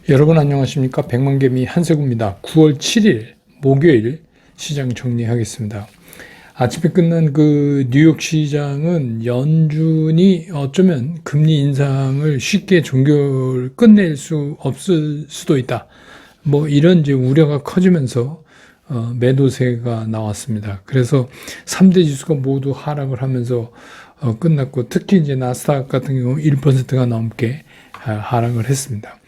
여러분 안녕하십니까? 백만개미 한세구입니다. 9월 7일 목요일 시장 정리하겠습니다. 아침에 끝난 그 뉴욕 시장은 연준이 어쩌면 금리 인상을 쉽게 끝낼 수 없을 수도 있다. 뭐 이런 이제 우려가 커지면서 매도세가 나왔습니다. 그래서 3대 지수가 모두 하락을 하면서 끝났고, 특히 이제 나스닥 같은 경우 1%가 넘게 하락을 했습니다.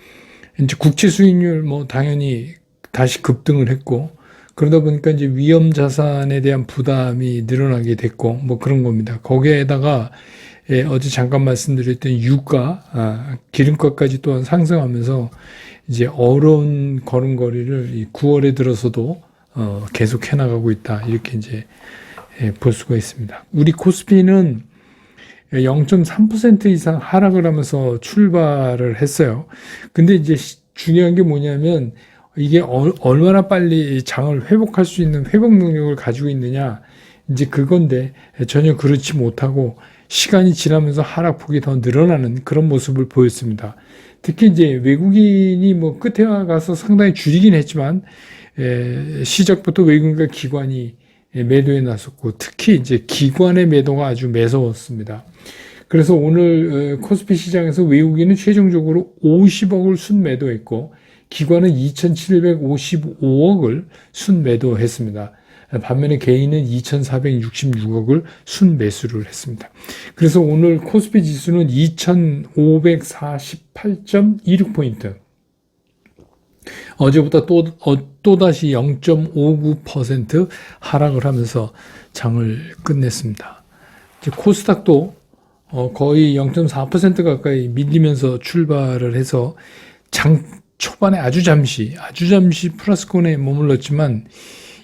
이제 국채 수익률 뭐 당연히 다시 급등을 했고, 그러다 보니까 이제 위험 자산에 대한 부담이 늘어나게 됐고 뭐 그런 겁니다. 거기에다가 어제 잠깐 말씀드렸던 유가, 기름값까지 또한 상승하면서 이제 어려운 걸음걸이를 이 9월에 들어서도 계속 해나가고 있다, 이렇게 이제 볼 수가 있습니다. 우리 코스피는 0.3% 이상 하락을 하면서 출발을 했어요. 근데 이제 중요한 게 뭐냐면, 이게 얼마나 빨리 장을 회복할 수 있는 회복 능력을 가지고 있느냐, 이제 그건데, 전혀 그렇지 못하고 시간이 지나면서 하락폭이 더 늘어나는 그런 모습을 보였습니다. 특히 이제 외국인이 뭐 끝에 가서 상당히 줄이긴 했지만, 시작부터 외국인과 기관이 매도에 나섰고, 특히 이제 기관의 매도가 아주 매서웠습니다. 그래서 오늘 코스피 시장에서 외국인은 최종적으로 50억을 순매도했고, 기관은 2,755억을 순매도했습니다. 반면에 개인은 2,466억을 순매수를 했습니다. 그래서 오늘 코스피 지수는 2,548.26포인트. 어제보다 또다시 0.59% 하락을 하면서 장을 끝냈습니다. 이제 코스닥도 거의 0.4% 가까이 밀리면서 출발을 해서 장 초반에 아주 잠시 플러스권에 머물렀지만,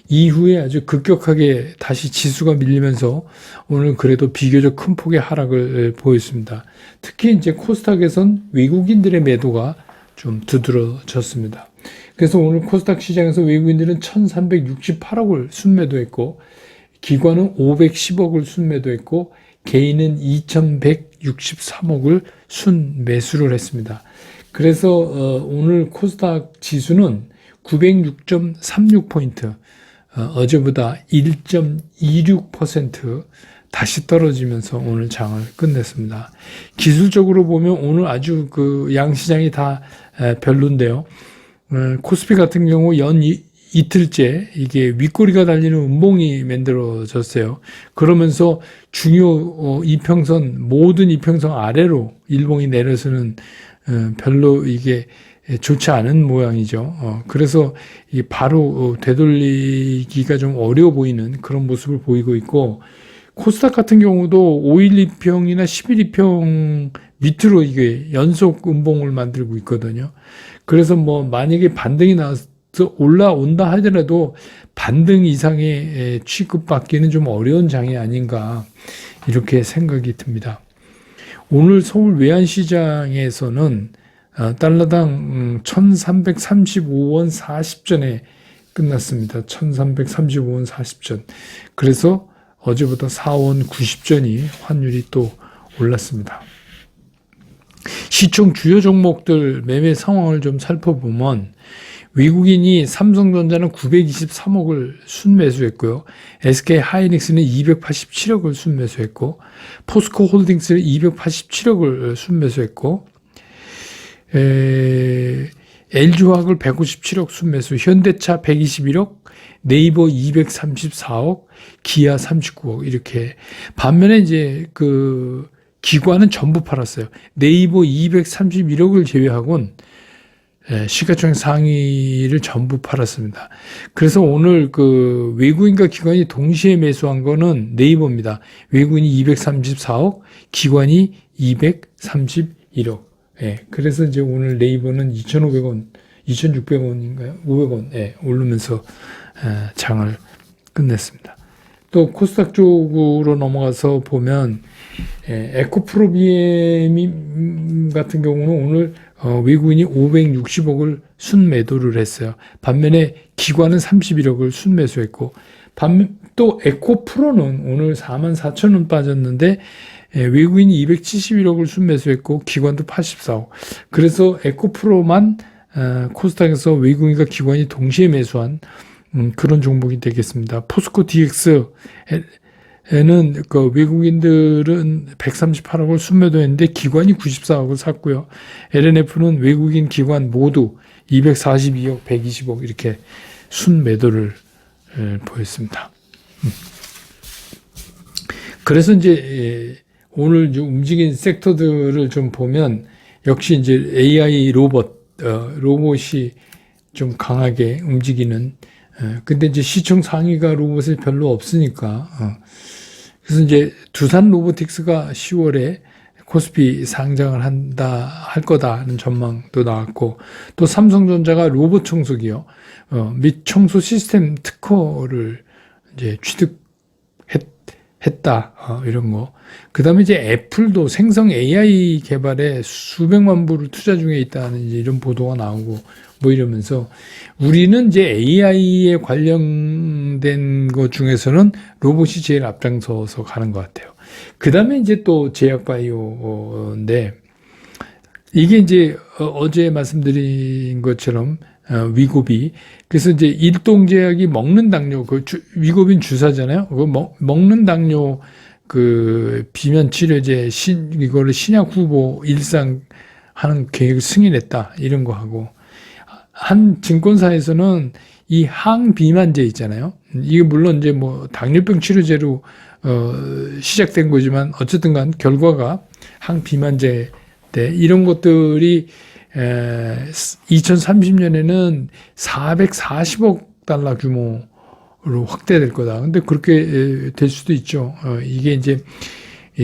이후에 아주 급격하게 다시 지수가 밀리면서 오늘 그래도 비교적 큰 폭의 하락을 보였습니다. 특히 이제 코스닥에선 외국인들의 매도가 좀 두드러졌습니다. 그래서 오늘 코스닥 시장에서 외국인들은 1,368억을 순매도했고, 기관은 510억을 순매도했고, 개인은 2,163억을 순매수를 했습니다. 그래서 오늘 코스닥 지수는 906.36포인트, 어제보다 1.26% 다시 떨어지면서 오늘 장을 끝냈습니다. 기술적으로 보면 오늘 아주 그 양시장이 다 별론데요. 코스피 같은 경우 이틀째 이게 윗꼬리가 달리는 음봉이 만들어졌어요. 그러면서 중요 이평선, 모든 이평선 아래로 일봉이 내려서는 별로 이게 좋지 않은 모양이죠. 그래서 바로 되돌리기가 좀 어려워 보이는 그런 모습을 보이고 있고, 코스닥 같은 경우도 5일 2평이나 10일 2평 밑으로 이게 연속 음봉을 만들고 있거든요. 그래서 뭐 만약에 반등이 나와서 올라온다 하더라도 반등 이상의 취급받기는 좀 어려운 장이 아닌가, 이렇게 생각이 듭니다. 오늘 서울 외환시장에서는 달러당 1335원 40전에 끝났습니다. 1335원 40전. 그래서 어제보다 4원 90전이 환율이 또 올랐습니다. 시총 주요 종목들 매매 상황을 좀 살펴보면, 외국인이 삼성전자는 923억을 순매수했고요. SK하이닉스는 287억을 순매수했고, 포스코홀딩스는 287억을 순매수했고, LG화학을 157억 순매수, 현대차 121억, 네이버 234억, 기아 39억, 이렇게. 반면에 이제 그 기관은 전부 팔았어요. 네이버 231억을 제외하고는 시가총액 상위를 전부 팔았습니다. 그래서 오늘 그 외국인과 기관이 동시에 매수한 거는 네이버입니다. 외국인이 234억, 기관이 231억. 그래서 이제 오늘 네이버는 2,500원, 2,600원인가요? 500원, 오르면서 장을 끝냈습니다. 또 코스닥 쪽으로 넘어가서 보면, 에코프로비엠 같은 경우는 오늘 외국인이 560억을 순매도를 했어요. 반면에 기관은 31억을 순매수했고, 또 에코프로는 오늘 44,000원 빠졌는데, 외국인이 271억을 순매수했고, 기관도 84억. 그래서 에코프로만 코스닥에서 외국인과 기관이 동시에 매수한 그런 종목이 되겠습니다. 포스코 DX에는 그 외국인들은 138억을 순매도했는데 기관이 94억을 샀고요. LNF는 외국인 기관 모두 242억, 120억 이렇게 순매도를 보였습니다. 그래서 이제 오늘 움직인 섹터들을 좀 보면 역시 이제 AI 로봇이 좀 강하게 움직이는. 근데 이제 시총 상위가 로봇이 별로 없으니까. 그래서 이제 두산 로보틱스가 10월에 코스피 상장을 할 거다는 전망도 나왔고, 또 삼성전자가 로봇 청소기요, 및 청소 시스템 특허를 이제 취득했다, 이런 거. 그 다음에 이제 애플도 생성 AI 개발에 수백만 불을 투자 중에 있다는 이제 이런 보도가 나오고, 뭐 이러면서 우리는 이제 AI에 관련된 것 중에서는 로봇이 제일 앞장서서 가는 것 같아요. 그 다음에 이제 또 제약바이오인데, 이게 이제 어제 말씀드린 것처럼 위고비. 그래서 이제 일동제약이 먹는 당뇨, 위고비는 주사잖아요. 먹는 당뇨 그 비면 치료제 이거를 신약 후보 일상 하는 계획을 승인했다, 이런 거 하고, 한 증권사에서는 이 항비만제 있잖아요. 이게 물론 이제 뭐 당뇨병 치료제로 시작된 거지만 어쨌든 간 결과가 항비만제 때 이런 것들이 2030년에는 440억 달러 규모로 확대될 거다. 근데 그렇게 될 수도 있죠. 이게 이제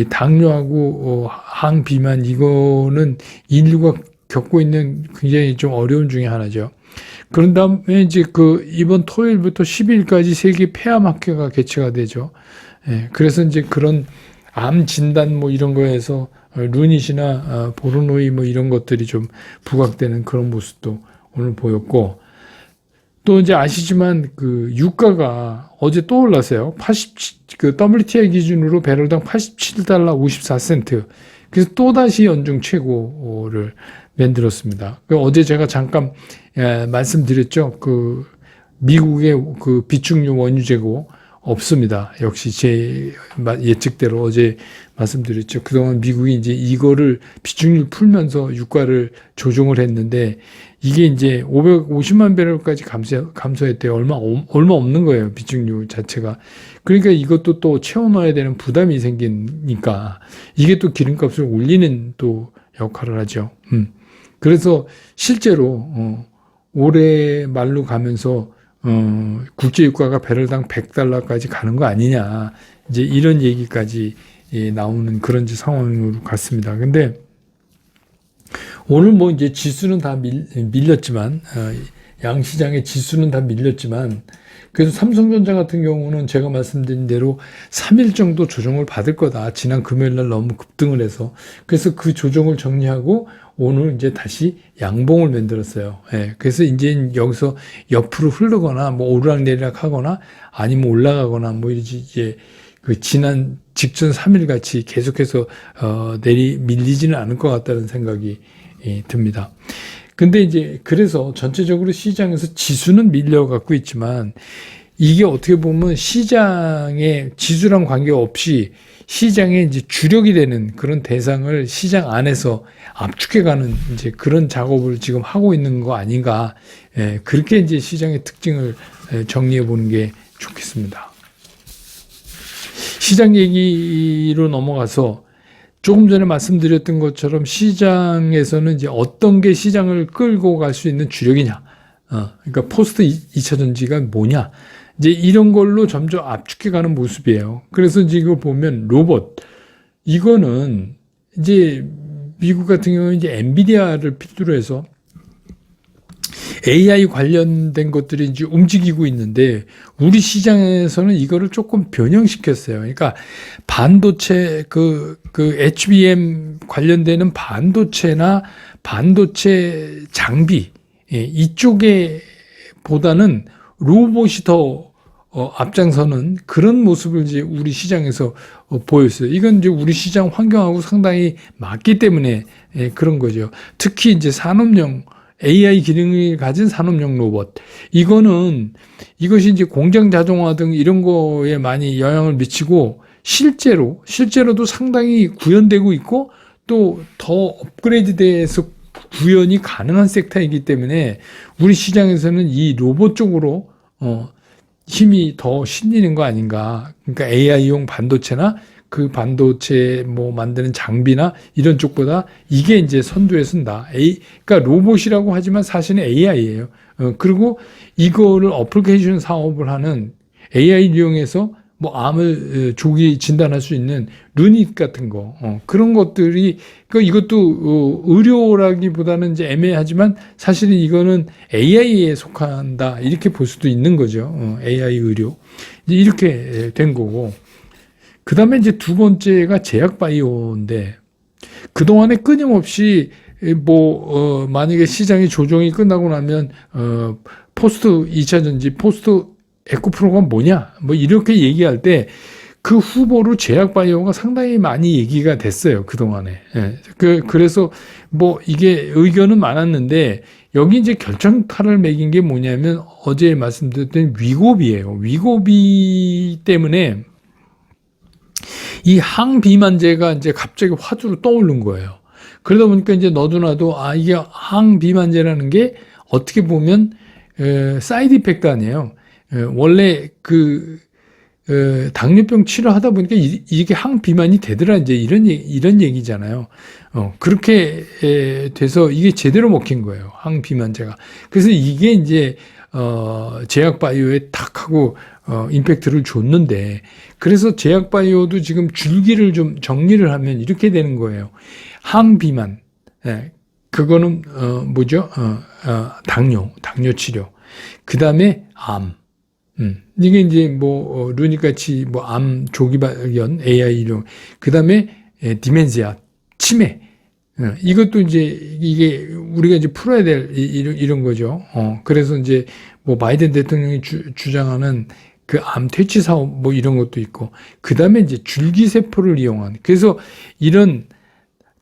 당뇨하고 항비만, 이거는 인류가 겪고 있는 굉장히 좀 어려움 중에 하나죠. 그런 다음에 이제 이번 토요일부터 10일까지 세계 폐암학회가 개최가 되죠. 그래서 이제 그런 암 진단 뭐 이런 거에서 루닛이나 보르노이 뭐 이런 것들이 좀 부각되는 그런 모습도 오늘 보였고, 또 이제 아시지만 그 유가가 어제 또 올랐어요. WTI 기준으로 배럴당 87달러 54센트. 그래서 또다시 연중 최고를 만들었습니다. 어제 제가 잠깐 말씀드렸죠. 미국의 비축유 원유 재고 없습니다. 역시 제 예측대로 어제 말씀드렸죠. 그동안 미국이 이제 이거를 비축유 풀면서 유가를 조정을 했는데, 이게 이제 550만 배럴까지 감소했대요. 얼마 없는 거예요, 비축유 자체가. 그러니까 이것도 또 채워 넣어야 되는 부담이 생기니까 이게 또 기름값을 올리는 또 역할을 하죠. 그래서 실제로 올해 말로 가면서 국제 유가가 배럴당 100달러까지 가는 거 아니냐, 이제 이런 얘기까지 나오는 그런 상황으로 갔습니다. 근데 오늘 뭐 이제 지수는 다 밀렸지만, 양시장의 지수는 다 밀렸지만, 그래서 삼성전자 같은 경우는 제가 말씀드린 대로 3일 정도 조정을 받을 거다. 지난 금요일 날 너무 급등을 해서. 그래서 그 조정을 정리하고 오늘 이제 다시 양봉을 만들었어요. 그래서 이제 여기서 옆으로 흐르거나 뭐 오르락내리락 하거나 아니면 올라가거나 뭐 이제 지난 직전 3일 같이 계속해서 밀리지는 않을 것 같다는 생각이 듭니다. 근데 이제 그래서 전체적으로 시장에서 지수는 밀려갖고 있지만, 이게 어떻게 보면 시장의 지수랑 관계없이 시장의 이제 주력이 되는 그런 대상을 시장 안에서 압축해가는 이제 그런 작업을 지금 하고 있는 거 아닌가. 그렇게 이제 시장의 특징을 정리해 보는 게 좋겠습니다. 시장 얘기로 넘어가서 조금 전에 말씀드렸던 것처럼 시장에서는 이제 어떤 게 시장을 끌고 갈 수 있는 주력이냐, 그러니까 포스트 2차 전지가 뭐냐, 이제 이런 걸로 점점 압축해가는 모습이에요. 그래서 이제 이걸 보면 로봇, 이거는 이제 미국 같은 경우는 이제 엔비디아를 필두로 해서 AI 관련된 것들이 이제 움직이고 있는데, 우리 시장에서는 이거를 조금 변형시켰어요. 그러니까 반도체, HBM 관련되는 반도체나 반도체 장비, 이쪽에 보다는 로봇이 더 앞장서는 그런 모습을 이제 우리 시장에서 보였어요. 이건 이제 우리 시장 환경하고 상당히 맞기 때문에 그런 거죠. 특히 이제 산업용 AI 기능을 가진 산업용 로봇. 이것이 이제 공장 자동화 등 이런 거에 많이 영향을 미치고, 실제로도 상당히 구현되고 있고, 또 더 업그레이드 돼서 구현이 가능한 섹터이기 때문에 우리 시장에서는 이 로봇 쪽으로 힘이 더 실리는 거 아닌가. 그러니까 AI용 반도체나 그 반도체 뭐 만드는 장비나 이런 쪽보다 이게 이제 선두에 선다. 그러니까 로봇이라고 하지만 사실은 AI예요. 그리고 이거를 어플리케이션 사업을 하는 AI를 이용해서 뭐 암을 조기 진단할 수 있는 루닛 같은 거, 그런 것들이, 그러니까 이것도 의료라기보다는 이제 애매하지만 사실은 이거는 AI에 속한다, 이렇게 볼 수도 있는 거죠. AI 의료. 이제 이렇게 된 거고. 그 다음에 이제 두 번째가 제약바이오인데, 그동안에 끊임없이 만약에 시장의 조정이 끝나고 나면, 포스트 2차 전지, 포스트 에코프로가 뭐냐? 뭐 이렇게 얘기할 때 그 후보로 제약바이오가 상당히 많이 얘기가 됐어요. 그동안에. 예. 그래서 뭐 이게 의견은 많았는데 여기 이제 결정타를 매긴 게 뭐냐면 어제 말씀드렸던 위고비예요. 위고비 때문에 이 항비만제가 이제 갑자기 화두로 떠오른 거예요. 그러다 보니까 이제 너도나도 이게 항비만제라는 게 어떻게 보면 사이드 이펙트 아니에요. 원래 당뇨병 치료하다 보니까 이게 항비만이 되더라, 이제 이런 얘기잖아요. 그렇게 돼서 이게 제대로 먹힌 거예요. 항비만제가. 그래서 이게 이제, 제약바이오에 탁 하고, 임팩트를 줬는데, 그래서 제약바이오도 지금 줄기를 좀 정리를 하면 이렇게 되는 거예요. 항비만. 그거는, 뭐죠? 당뇨 치료. 그 다음에 암. 이게 이제 루닛같이 암 조기 발견, AI 이런. 그 다음에 디멘시아, 치매. 이것도 이제 이게 우리가 이제 풀어야 될 이런 거죠. 그래서 이제 바이든 대통령이 주장하는 그 암 퇴치 사업 이런 것도 있고. 그 다음에 이제 줄기세포를 이용한. 그래서 이런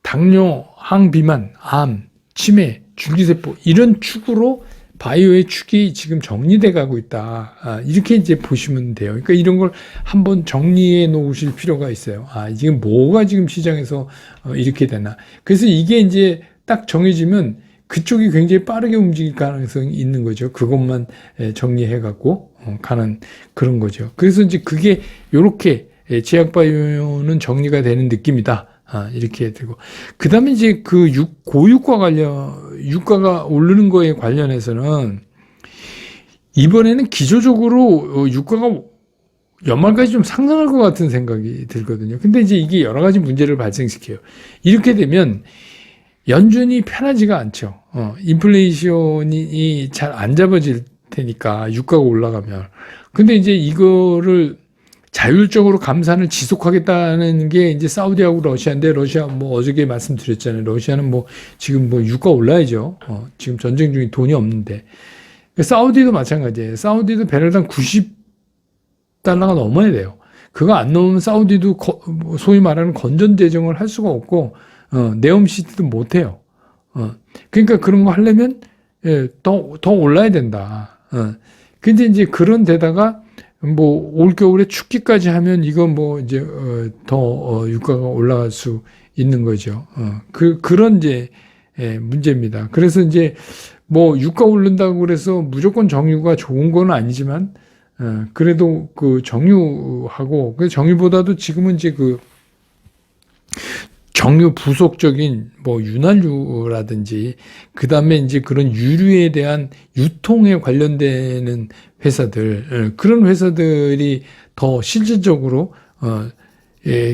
당뇨, 항비만, 암, 치매, 줄기세포 이런 축으로 바이오의 축이 지금 정리돼 가고 있다. 이렇게 이제 보시면 돼요. 그러니까 이런 걸 한번 정리해 놓으실 필요가 있어요. 이게 뭐가 지금 시장에서 이렇게 되나. 그래서 이게 이제 딱 정해지면 그쪽이 굉장히 빠르게 움직일 가능성이 있는 거죠. 그것만 정리해 갖고 가는 그런 거죠. 그래서 이제 그게 요렇게 제약바이오는 정리가 되는 느낌이다. 이렇게 되고. 그 다음에 이제 유가가 오르는 거에 관련해서는 이번에는 기조적으로 유가가 연말까지 좀 상승할 것 같은 생각이 들거든요. 근데 이제 이게 여러 가지 문제를 발생시켜요. 이렇게 되면 연준이 편하지가 않죠. 인플레이션이 잘 안 잡아질 테니까 유가가 올라가면. 근데 이제 이거를 자율적으로 감산을 지속하겠다는 게 이제 사우디하고 러시아인데, 러시아 어저께 말씀드렸잖아요. 러시아는 지금 유가 올라야죠. 지금 전쟁 중에 돈이 없는데. 사우디도 마찬가지예요. 사우디도 배럴당 90달러가 넘어야 돼요. 그거 안 넘으면 사우디도 소위 말하는 건전 재정을 할 수가 없고, 네옴시티도 못 해요. 그러니까 그런 거 하려면, 더 올라야 된다. 근데 이제 그런 데다가 올겨울에 춥기까지 하면 이건 이제, 더, 유가가 올라갈 수 있는 거죠. 그런 이제, 문제입니다. 그래서 이제, 유가 오른다고 그래서 무조건 정유가 좋은 건 아니지만, 그래도 정유하고, 정유보다도 지금은 이제 정유 부속적인 윤활유라든지 그다음에 이제 그런 유류에 대한 유통에 관련되는 회사들, 그런 회사들이 더 실질적으로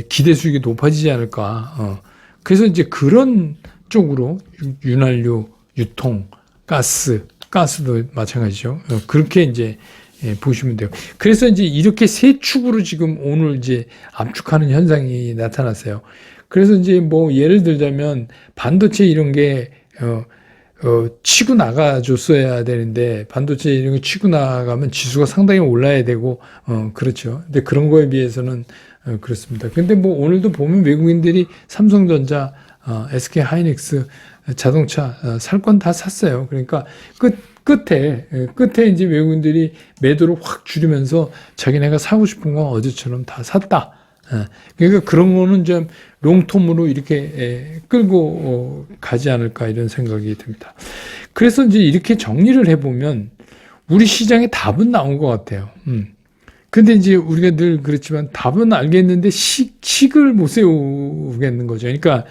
기대 수익이 높아지지 않을까. 그래서 이제 그런 쪽으로 윤활유, 유통, 가스도 마찬가지죠. 그렇게 이제 보시면 돼요. 그래서 이제 이렇게 세 축으로 지금 오늘 이제 압축하는 현상이 나타났어요. 그래서 이제 예를 들자면 반도체 이런 게 치고 나가줬어야 되는데, 반도체 이런 게 치고 나가면 지수가 상당히 올라야 되고, 그렇죠. 근데 그런 거에 비해서는 그렇습니다. 근데 오늘도 보면 외국인들이 삼성전자, SK 하이닉스 자동차 살 건 다 샀어요. 그러니까 끝에 이제 외국인들이 매도를 확 줄이면서 자기네가 사고 싶은 건 어제처럼 다 샀다. 그러니까 그런 거는 좀 롱텀으로 이렇게 끌고 가지 않을까 이런 생각이 듭니다. 그래서 이제 이렇게 정리를 해보면 우리 시장에 답은 나온 것 같아요. 근데 이제 우리가 늘 그렇지만 답은 알겠는데 식을 못 세우겠는 거죠. 그러니까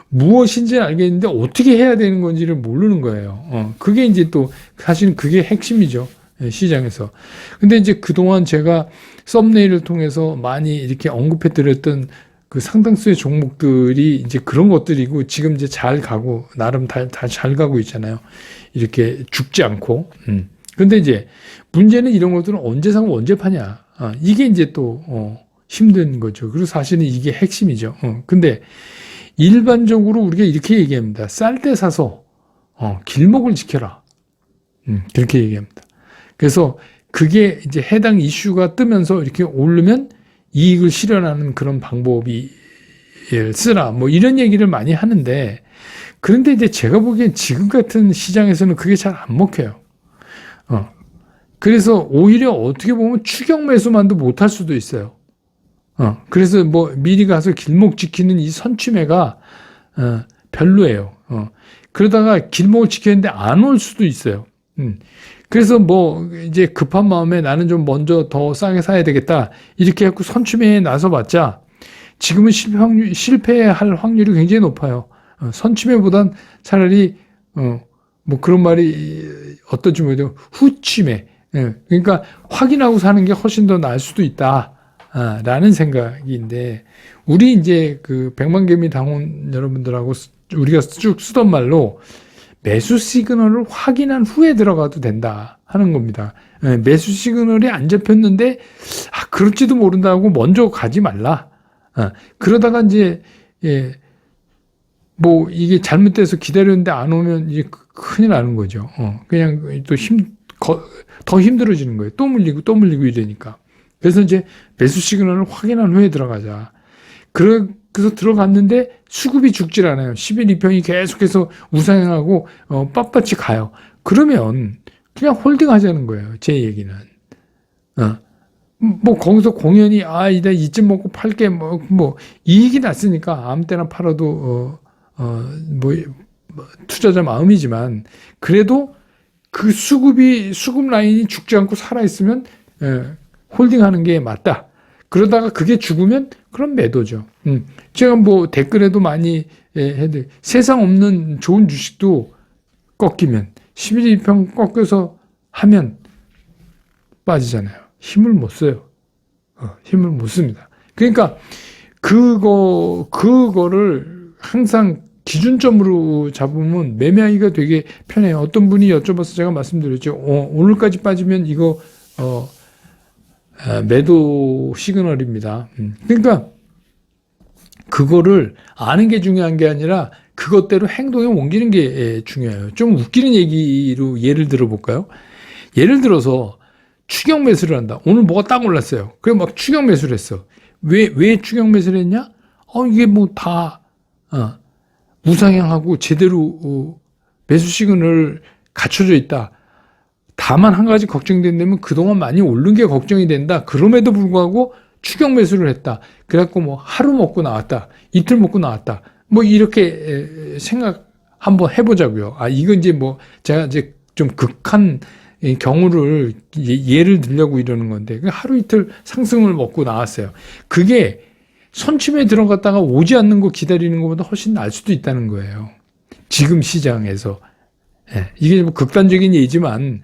무엇인지 알겠는데 어떻게 해야 되는 건지를 모르는 거예요. 그게 이제 또 사실은 그게 핵심이죠. 시장에서. 근데 이제 그동안 제가 썸네일을 통해서 많이 이렇게 언급해 드렸던 그 상당수의 종목들이 이제 그런 것들이고 지금 이제 잘 가고 나름 다 잘 가고 있잖아요. 이렇게 죽지 않고. 근데 이제 문제는 이런 것들은 언제 사고 언제 파냐. 이게 이제 또 힘든 거죠. 그리고 사실은 이게 핵심이죠. 근데 일반적으로 우리가 이렇게 얘기합니다. 쌀 때 사서 길목을 지켜라. 그렇게 얘기합니다. 그래서 그게 이제 해당 이슈가 뜨면서 이렇게 오르면 이익을 실현하는 그런 방법이 쓰라. 뭐 이런 얘기를 많이 하는데 그런데 이제 제가 보기엔 지금 같은 시장에서는 그게 잘 안 먹혀요. 그래서 오히려 어떻게 보면 추격 매수만도 못할 수도 있어요. 그래서 뭐 미리 가서 길목 지키는 이 선취매가 별로예요. 그러다가 길목을 지켰는데 안 올 수도 있어요. 그래서 뭐 이제 급한 마음에 나는 좀 먼저 더 싸게 사야 되겠다 이렇게 해갖고 선취매에 나서봤자 지금은 실패할 확률이 굉장히 높아요. 선취매보단 차라리 뭐 그런 말이 어떨지 모르죠. 후취매. 그러니까 확인하고 사는 게 훨씬 더 나을 수도 있다. 라는 생각인데, 우리 이제 그 백만개미 당원 여러분들하고 우리가 쭉 쓰던 말로 매수 시그널을 확인한 후에 들어가도 된다 하는 겁니다. 매수 시그널이 안 잡혔는데, 그럴지도 모른다고 먼저 가지 말라. 그러다가 이제, 뭐 이게 잘못돼서 기다렸는데 안 오면 이제 큰일 나는 거죠. 그냥 또 더 힘들어지는 거예요. 또 물리고 이러니까. 그래서 이제 매수 시그널을 확인한 후에 들어가자. 그래서 들어갔는데 수급이 죽질 않아요. 11,2평이 계속해서 우상향하고 빳빳이 가요. 그러면 그냥 홀딩 하자는 거예요. 제 얘기는. 뭐 거기서 공연히 이다 이쯤 먹고 팔게 뭐 이익이 났으니까 아무 때나 팔아도 뭐 투자자 마음이지만 그래도 그 수급 라인이 죽지 않고 살아있으면, 홀딩하는 게 맞다. 그러다가 그게 죽으면, 그럼 매도죠. 제가 뭐 댓글에도 많이 세상 없는 좋은 주식도 꺾이면, 11,2평 꺾여서 하면 빠지잖아요. 힘을 못 써요. 힘을 못 씁니다. 그러니까, 그거를 항상 기준점으로 잡으면 매매하기가 되게 편해요. 어떤 분이 여쭤봐서 제가 말씀드렸죠. 오늘까지 빠지면 이거 매도 시그널입니다. 그러니까 그거를 아는 게 중요한 게 아니라 그것대로 행동에 옮기는 게 중요해요. 좀 웃기는 얘기로 예를 들어볼까요? 예를 들어서 추격 매수를 한다. 오늘 뭐가 딱 올랐어요. 그래 막 추격 매수를 했어. 왜 추격 매수를 했냐? 이게 뭐 다 우상향하고 제대로 매수 시그널 갖춰져 있다. 다만 한 가지 걱정된다면 그동안 많이 오른 게 걱정이 된다. 그럼에도 불구하고 추격 매수를 했다. 그래갖고 뭐 하루 먹고 나왔다. 이틀 먹고 나왔다. 뭐 이렇게 생각 한번 해보자고요. 이건 이제 뭐 제가 이제 좀 극한 경우를 예를 들려고 이러는 건데 하루 이틀 상승을 먹고 나왔어요. 그게 선침에 들어갔다가 오지 않는 거 기다리는 것보다 훨씬 나을 수도 있다는 거예요. 지금 시장에서. 이게 뭐 극단적인 예지만,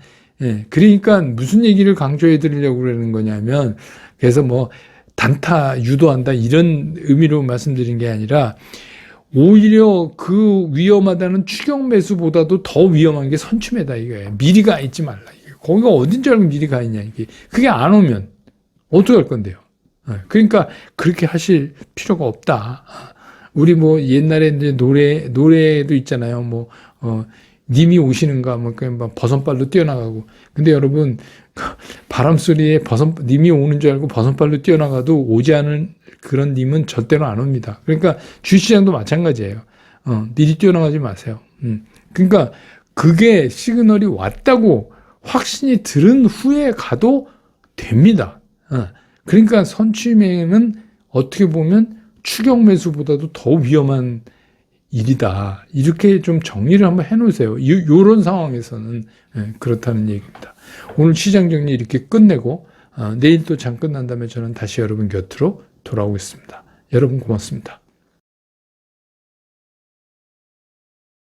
그러니까 무슨 얘기를 강조해 드리려고 그러는 거냐면, 그래서 뭐, 단타 유도한다 이런 의미로 말씀드린 게 아니라, 오히려 그 위험하다는 추격 매수보다도 더 위험한 게 선침매다 이거예요. 미리 가 있지 말라. 거기가 어딘 줄 알고 미리 가 있냐, 이게. 그게 안 오면, 어떻게 할 건데요? 그러니까 그렇게 하실 필요가 없다. 우리 뭐 옛날에 이제 노래도 있잖아요. 뭐, 님이 오시는가, 뭐, 그냥 막 버선발로 뛰어나가고. 근데 여러분, 바람 소리에 님이 오는 줄 알고 버선발로 뛰어나가도 오지 않은 그런 님은 절대로 안 옵니다. 그러니까 주시장도 마찬가지예요. 미리 뛰어나가지 마세요. 그러니까 그게 시그널이 왔다고 확신이 들은 후에 가도 됩니다. 그러니까 선취매매는 어떻게 보면 추격 매수보다도 더 위험한 일이다. 이렇게 좀 정리를 한번 해놓으세요. 이런 상황에서는 그렇다는 얘기입니다. 오늘 시장 정리 이렇게 끝내고 내일 또 장 끝난 다음에 저는 다시 여러분 곁으로 돌아오겠습니다. 여러분 고맙습니다.